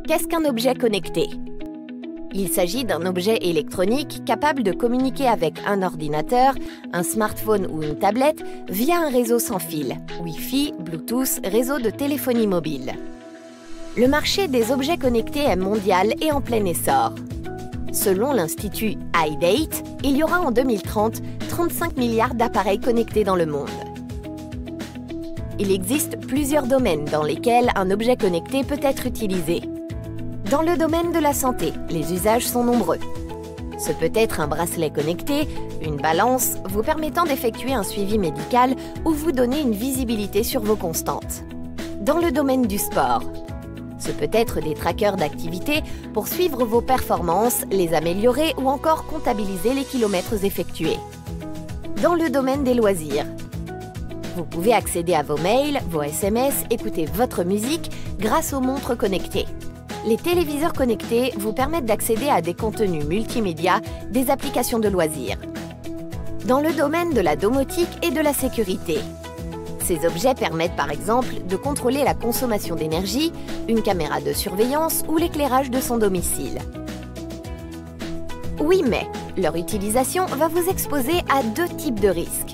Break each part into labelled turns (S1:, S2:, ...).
S1: Qu'est-ce qu'un objet connecté? Il s'agit d'un objet électronique capable de communiquer avec un ordinateur, un smartphone ou une tablette via un réseau sans fil, Wi-Fi, Bluetooth, réseau de téléphonie mobile. Le marché des objets connectés est mondial et en plein essor. Selon l'Institut iDate, il y aura en 2030 35 milliards d'appareils connectés dans le monde. Il existe plusieurs domaines dans lesquels un objet connecté peut être utilisé. Dans le domaine de la santé, les usages sont nombreux. Ce peut être un bracelet connecté, une balance vous permettant d'effectuer un suivi médical ou vous donner une visibilité sur vos constantes. Dans le domaine du sport, ce peut être des trackers d'activité pour suivre vos performances, les améliorer ou encore comptabiliser les kilomètres effectués. Dans le domaine des loisirs, vous pouvez accéder à vos mails, vos SMS, écouter votre musique grâce aux montres connectées. Les téléviseurs connectés vous permettent d'accéder à des contenus multimédia, des applications de loisirs. Dans le domaine de la domotique et de la sécurité, ces objets permettent par exemple de contrôler la consommation d'énergie, une caméra de surveillance ou l'éclairage de son domicile. Oui, mais leur utilisation va vous exposer à deux types de risques.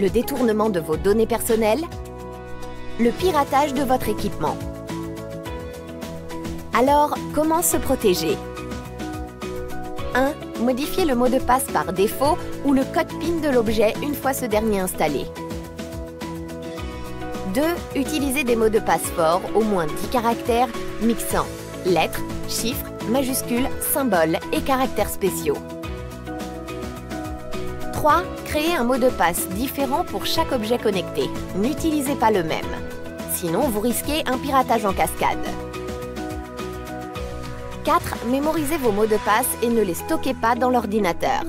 S1: Le détournement de vos données personnelles, le piratage de votre équipement. Alors, comment se protéger? 1. Modifiez le mot de passe par défaut ou le code PIN de l'objet une fois ce dernier installé. 2. Utilisez des mots de passe forts, au moins 10 caractères, mixant lettres, chiffres, majuscules, symboles et caractères spéciaux. 3. Créez un mot de passe différent pour chaque objet connecté. N'utilisez pas le même. Sinon, vous risquez un piratage en cascade. 4. Mémorisez vos mots de passe et ne les stockez pas dans l'ordinateur.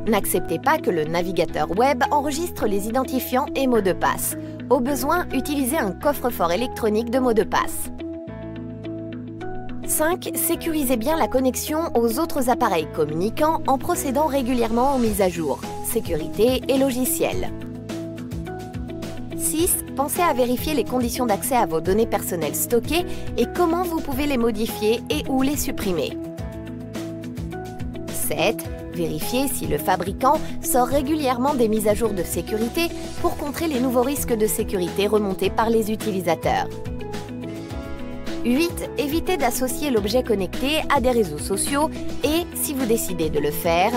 S1: N'acceptez pas que le navigateur web enregistre les identifiants et mots de passe. Au besoin, utilisez un coffre-fort électronique de mots de passe. 5. Sécurisez bien la connexion aux autres appareils communicants en procédant régulièrement aux mises à jour, sécurité et logiciels. 6. Pensez à vérifier les conditions d'accès à vos données personnelles stockées et comment vous pouvez les modifier et ou les supprimer. 7. Vérifiez si le fabricant sort régulièrement des mises à jour de sécurité pour contrer les nouveaux risques de sécurité remontés par les utilisateurs. 8. Évitez d'associer l'objet connecté à des réseaux sociaux et, si vous décidez de le faire,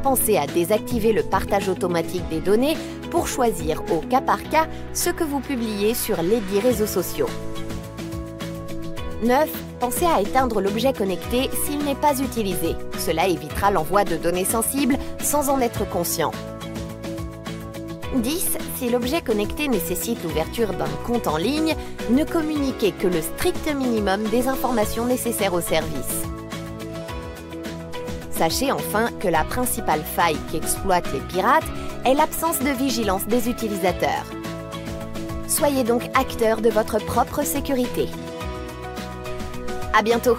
S1: pensez à désactiver le partage automatique des données pour choisir au cas par cas ce que vous publiez sur lesdits réseaux sociaux. 9. Pensez à éteindre l'objet connecté s'il n'est pas utilisé. Cela évitera l'envoi de données sensibles sans en être conscient. 10. Si l'objet connecté nécessite l'ouverture d'un compte en ligne, ne communiquez que le strict minimum des informations nécessaires au service. Sachez enfin que la principale faille qu'exploitent les pirates est l'absence de vigilance des utilisateurs. Soyez donc acteur de votre propre sécurité. À bientôt!